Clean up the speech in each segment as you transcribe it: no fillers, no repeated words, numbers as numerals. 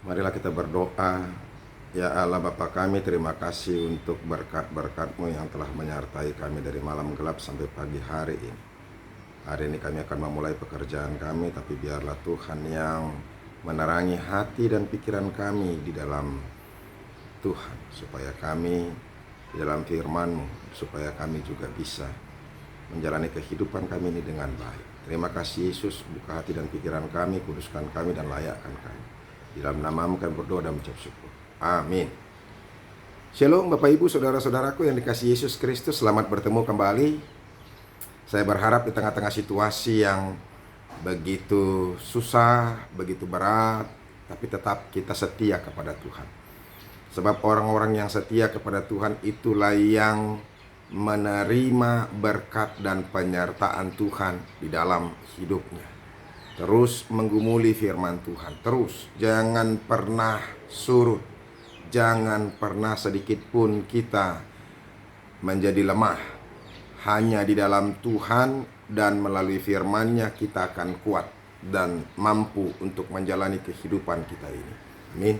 Marilah kita berdoa. Ya Allah Bapa kami, terima kasih untuk berkat-berkat-Mu yang telah menyertai kami dari malam gelap sampai pagi hari ini. Hari ini kami akan memulai pekerjaan kami, tapi biarlah Tuhan yang menerangi hati dan pikiran kami di dalam Tuhan, supaya kami di dalam firman-Mu, supaya kami juga bisa menjalani kehidupan kami ini dengan baik. Terima kasih Yesus, buka hati dan pikiran kami, kuduskan kami dan layakkan kami. Di dalam nama-Mu kami berdoa dan mengucap syukur. Amin. Shalom Bapak Ibu Saudara-saudaraku yang dikasihi Yesus Kristus, selamat bertemu kembali. Saya berharap di tengah-tengah situasi yang begitu susah, begitu berat, tapi tetap kita setia kepada Tuhan. Sebab orang-orang yang setia kepada Tuhan itulah yang menerima berkat dan penyertaan Tuhan di dalam hidupnya. Terus menggumuli firman Tuhan, terus jangan pernah surut. Jangan pernah sedikit pun kita menjadi lemah. Hanya di dalam Tuhan dan melalui firman-Nya kita akan kuat dan mampu untuk menjalani kehidupan kita ini. Amin.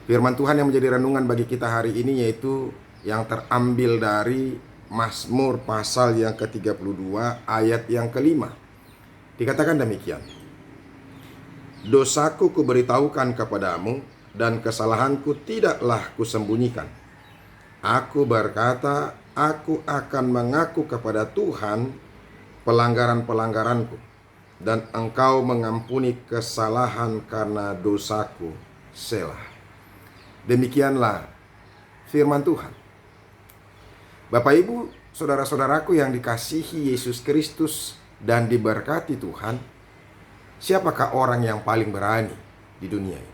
Firman Tuhan yang menjadi renungan bagi kita hari ini yaitu yang terambil dari Mazmur pasal yang ke-32 ayat yang ke-5. Dikatakan demikian. Dosaku kuberitahukan kepadamu, dan kesalahanku tidaklah kusembunyikan. Aku berkata, aku akan mengaku kepada Tuhan pelanggaran-pelanggaranku, dan Engkau mengampuni kesalahan karena dosaku. Selah. Demikianlah firman Tuhan. Bapak Ibu, saudara-saudaraku yang dikasihi Yesus Kristus dan diberkati Tuhan, siapakah orang yang paling berani di dunia ini?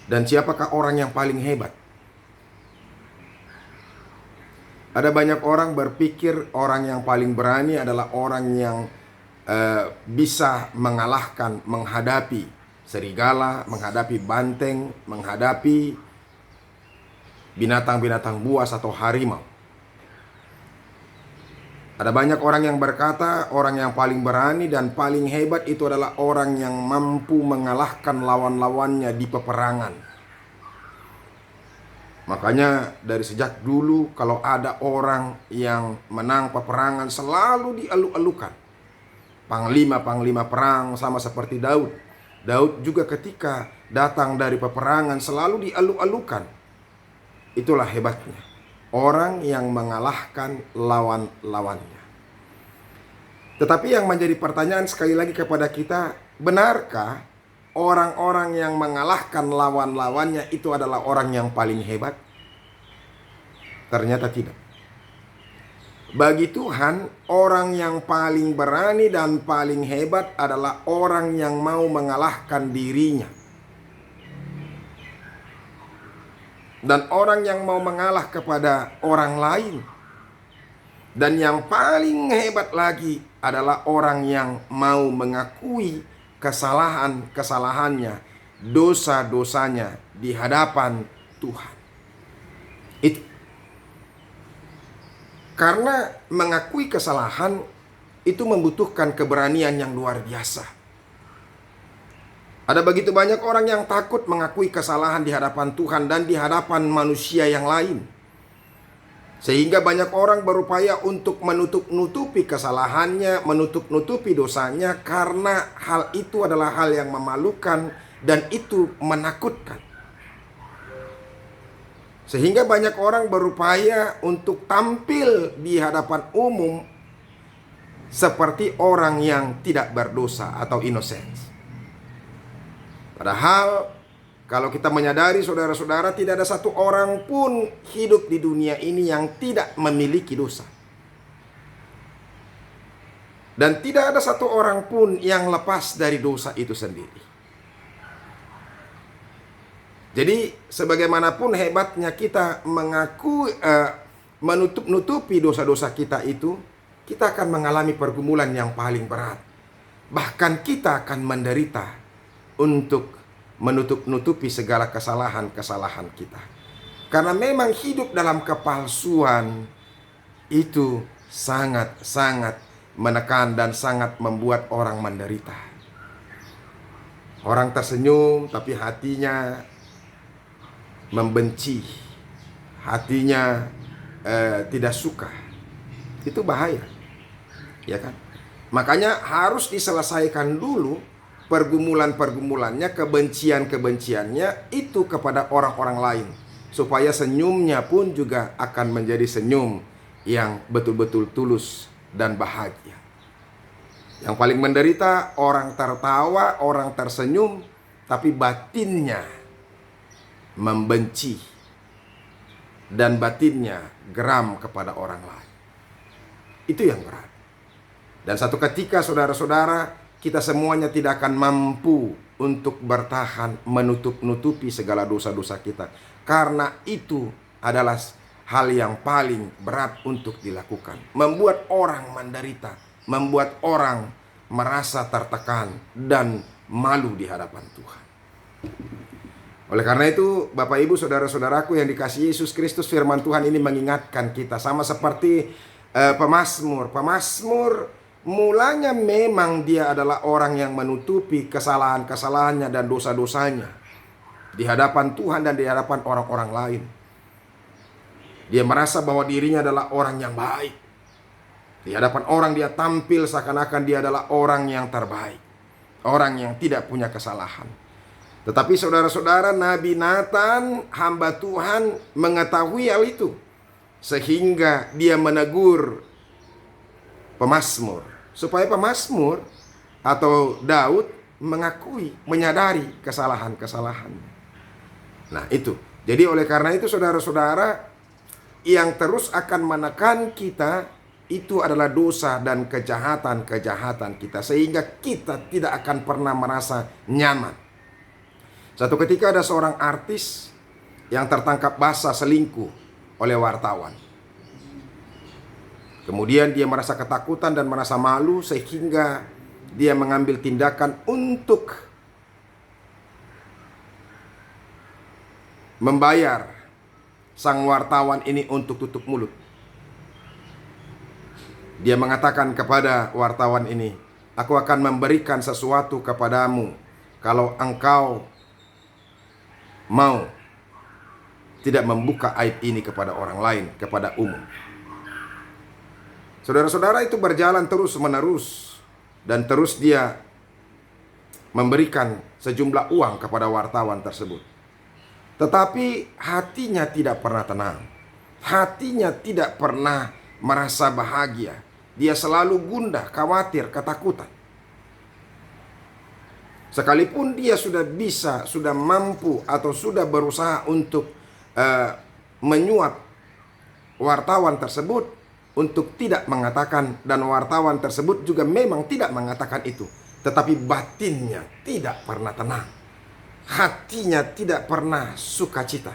Dan siapakah orang yang paling hebat? Ada banyak orang berpikir orang yang paling berani adalah orang yang bisa mengalahkan, menghadapi serigala, menghadapi banteng, menghadapi binatang-binatang buas atau harimau. Ada banyak orang yang berkata orang yang paling berani dan paling hebat itu adalah orang yang mampu mengalahkan lawan-lawannya di peperangan. Makanya dari sejak dulu kalau ada orang yang menang peperangan selalu dialu-alukan. Panglima-panglima perang sama seperti Daud. Daud juga ketika datang dari peperangan selalu dialu-alukan. Itulah hebatnya. Orang yang mengalahkan lawan-lawannya. Tetapi yang menjadi pertanyaan sekali lagi kepada kita, benarkah orang-orang yang mengalahkan lawan-lawannya itu adalah orang yang paling hebat? Ternyata tidak. Bagi Tuhan, orang yang paling berani dan paling hebat adalah orang yang mau mengalahkan dirinya. Dan orang yang mau mengalah kepada orang lain. Dan yang paling hebat lagi adalah orang yang mau mengakui kesalahan-kesalahannya, dosa-dosanya di hadapan Tuhan. Itu. Karena mengakui kesalahan itu membutuhkan keberanian yang luar biasa. Ada begitu banyak orang yang takut mengakui kesalahan di hadapan Tuhan dan di hadapan manusia yang lain. Sehingga banyak orang berupaya untuk menutup-nutupi kesalahannya, menutup-nutupi dosanya karena hal itu adalah hal yang memalukan dan itu menakutkan. Sehingga banyak orang berupaya untuk tampil di hadapan umum seperti orang yang tidak berdosa atau innocent. Padahal kalau kita menyadari saudara-saudara tidak ada satu orang pun hidup di dunia ini yang tidak memiliki dosa. Dan tidak ada satu orang pun yang lepas dari dosa itu sendiri. Jadi sebagaimanapun hebatnya kita menutup-nutupi dosa-dosa kita itu, kita akan mengalami pergumulan yang paling berat. Bahkan kita akan menderita untuk menutup-nutupi segala kesalahan-kesalahan kita. Karena memang hidup dalam kepalsuan itu sangat-sangat menekan dan sangat membuat orang menderita. Orang tersenyum tapi hatinya membenci, hatinya tidak suka. Itu bahaya, ya kan? Makanya harus diselesaikan dulu pergumulan-pergumulannya, kebencian-kebenciannya itu kepada orang-orang lain, supaya senyumnya pun juga akan menjadi senyum yang betul-betul tulus dan bahagia. Yang paling menderita orang tertawa, orang tersenyum, tapi batinnya membenci dan batinnya geram kepada orang lain. Itu yang berat. Dan satu ketika saudara-saudara, kita semuanya tidak akan mampu untuk bertahan menutup-nutupi segala dosa-dosa kita. Karena itu adalah hal yang paling berat untuk dilakukan. Membuat orang menderita, membuat orang merasa tertekan dan malu di hadapan Tuhan. Oleh karena itu, Bapak Ibu, saudara-saudaraku yang dikasihi Yesus Kristus, firman Tuhan ini mengingatkan kita sama seperti pemazmur. Pemazmur mulanya memang dia adalah orang yang menutupi kesalahan-kesalahannya dan dosa-dosanya di hadapan Tuhan dan di hadapan orang-orang lain. Dia merasa bahwa dirinya adalah orang yang baik. Di hadapan orang dia tampil seakan-akan dia adalah orang yang terbaik, orang yang tidak punya kesalahan. Tetapi saudara-saudara, Nabi Nathan, hamba Tuhan, mengetahui hal itu, sehingga dia menegur pemazmur, supaya pemazmur atau Daud mengakui, menyadari kesalahan-kesalahannya. Nah itu, jadi oleh karena itu saudara-saudara, yang terus akan menekan kita itu adalah dosa dan kejahatan-kejahatan kita, sehingga kita tidak akan pernah merasa nyaman. Satu ketika ada seorang artis yang tertangkap basah selingkuh oleh wartawan. Kemudian dia merasa ketakutan dan merasa malu, sehingga dia mengambil tindakan untuk membayar sang wartawan ini untuk tutup mulut. Dia mengatakan kepada wartawan ini, "Aku akan memberikan sesuatu kepadamu kalau engkau mau tidak membuka aib ini kepada orang lain, kepada umum." Saudara-saudara, itu berjalan terus-menerus, dan terus dia memberikan sejumlah uang kepada wartawan tersebut. Tetapi hatinya tidak pernah tenang. Hatinya tidak pernah merasa bahagia. Dia selalu gundah, khawatir, ketakutan. Sekalipun dia sudah bisa, sudah mampu, atau sudah berusaha untuk menyuap wartawan tersebut untuk tidak mengatakan, dan wartawan tersebut juga memang tidak mengatakan itu, tetapi batinnya tidak pernah tenang. Hatinya tidak pernah sukacita.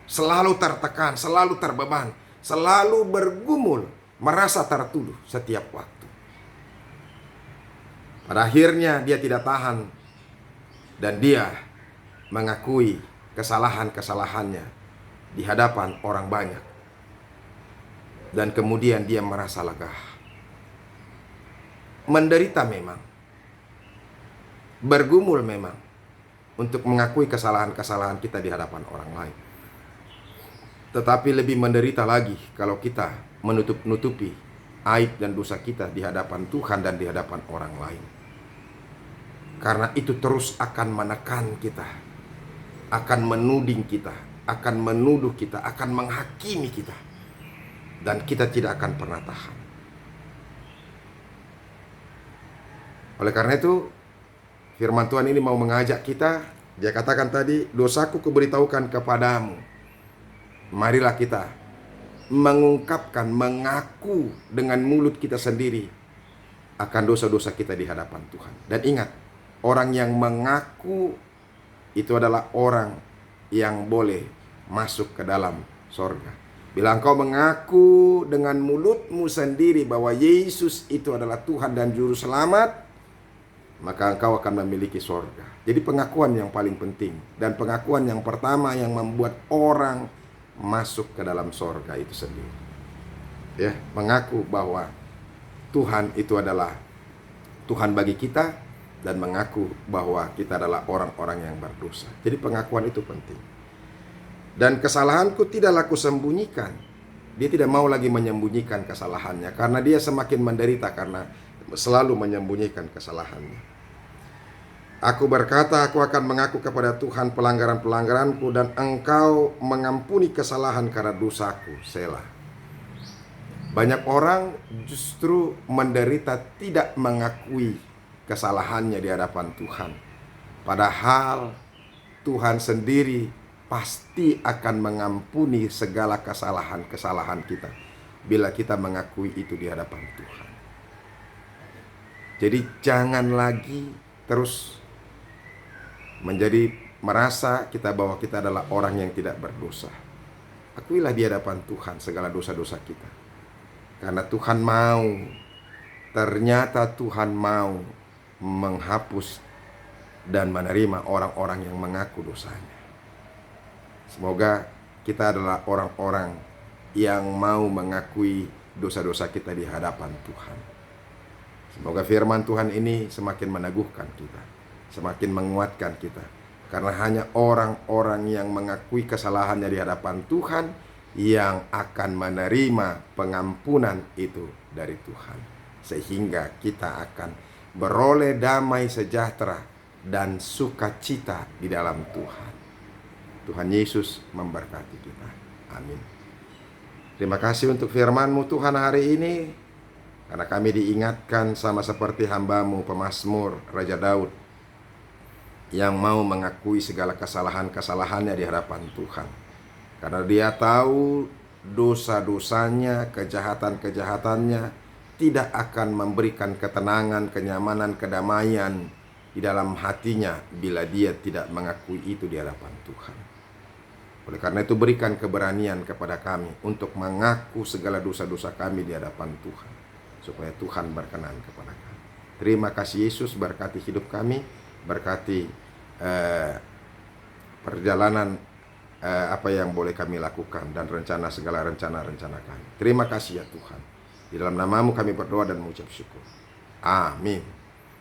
Selalu tertekan, selalu terbeban, selalu bergumul, merasa tertuduh setiap waktu. Pada akhirnya dia tidak tahan, dan dia mengakui kesalahan-kesalahannya di hadapan orang banyak. Dan kemudian dia merasa lega. Menderita memang, bergumul memang, untuk mengakui kesalahan-kesalahan kita di hadapan orang lain. Tetapi lebih menderita lagi kalau kita menutup-nutupi aib dan dosa kita di hadapan Tuhan dan di hadapan orang lain. Karena itu terus akan menekan kita, akan menuding kita, akan menuduh kita, akan menghakimi kita, dan kita tidak akan pernah tahan. Oleh karena itu, firman Tuhan ini mau mengajak kita. Dia katakan tadi, "Dosaku kuberitahukan kepadamu." Marilah kita mengungkapkan, mengaku dengan mulut kita sendiri akan dosa-dosa kita di hadapan Tuhan. Dan ingat, orang yang mengaku itu adalah orang yang boleh masuk ke dalam sorga. Bila engkau mengaku dengan mulutmu sendiri bahwa Yesus itu adalah Tuhan dan Juru Selamat, maka engkau akan memiliki sorga. Jadi pengakuan yang paling penting, dan pengakuan yang pertama yang membuat orang masuk ke dalam sorga itu sendiri. Ya, mengaku bahwa Tuhan itu adalah Tuhan bagi kita, dan mengaku bahwa kita adalah orang-orang yang berdosa. Jadi pengakuan itu penting. Dan kesalahanku tidaklah kusembunyikan. Dia tidak mau lagi menyembunyikan kesalahannya, karena dia semakin menderita karena selalu menyembunyikan kesalahannya. Aku berkata, aku akan mengaku kepada Tuhan pelanggaran-pelanggaranku, dan Engkau mengampuni kesalahan karena dosaku. Selah. Banyak orang justru menderita tidak mengakui kesalahannya di hadapan Tuhan. Padahal Tuhan sendiri pasti akan mengampuni segala kesalahan-kesalahan kita bila kita mengakui itu di hadapan Tuhan. Jadi jangan lagi terus menjadi merasa kita bahwa kita adalah orang yang tidak berdosa. Akuilah di hadapan Tuhan segala dosa-dosa kita. Karena Tuhan mau, ternyata Tuhan mau menghapus dan menerima orang-orang yang mengaku dosanya. Semoga kita adalah orang-orang yang mau mengakui dosa-dosa kita di hadapan Tuhan. Semoga firman Tuhan ini semakin meneguhkan kita, semakin menguatkan kita. Karena hanya orang-orang yang mengakui kesalahannya di hadapan Tuhan yang akan menerima pengampunan itu dari Tuhan. Sehingga kita akan beroleh damai sejahtera dan sukacita di dalam Tuhan. Tuhan Yesus memberkati kita. Amin. Terima kasih untuk firman-Mu Tuhan hari ini. Karena kami diingatkan sama seperti hamba-Mu pemazmur Raja Daud, yang mau mengakui segala kesalahan-kesalahannya di hadapan Tuhan. Karena dia tahu dosa-dosanya, kejahatan-kejahatannya tidak akan memberikan ketenangan, kenyamanan, kedamaian di dalam hatinya bila dia tidak mengakui itu di hadapan Tuhan. Oleh karena itu berikan keberanian kepada kami untuk mengaku segala dosa-dosa kami di hadapan Tuhan, supaya Tuhan berkenan kepada kami. Terima kasih Yesus, berkati hidup kami, berkati perjalanan apa yang boleh kami lakukan, dan rencana segala rencana-rencana kami. Terima kasih ya Tuhan. Di dalam nama-Mu kami berdoa dan mengucap syukur. Amin.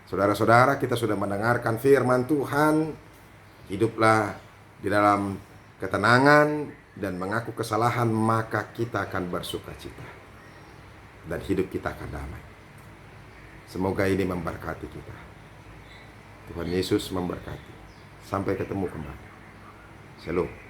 Saudara-saudara, kita sudah mendengarkan firman Tuhan. Hiduplah di dalam ketenangan dan mengaku kesalahan, maka kita akan bersukacita dan hidup kita akan damai. Semoga ini memberkati kita. Tuhan Yesus memberkati. Sampai ketemu kembali. Shalom.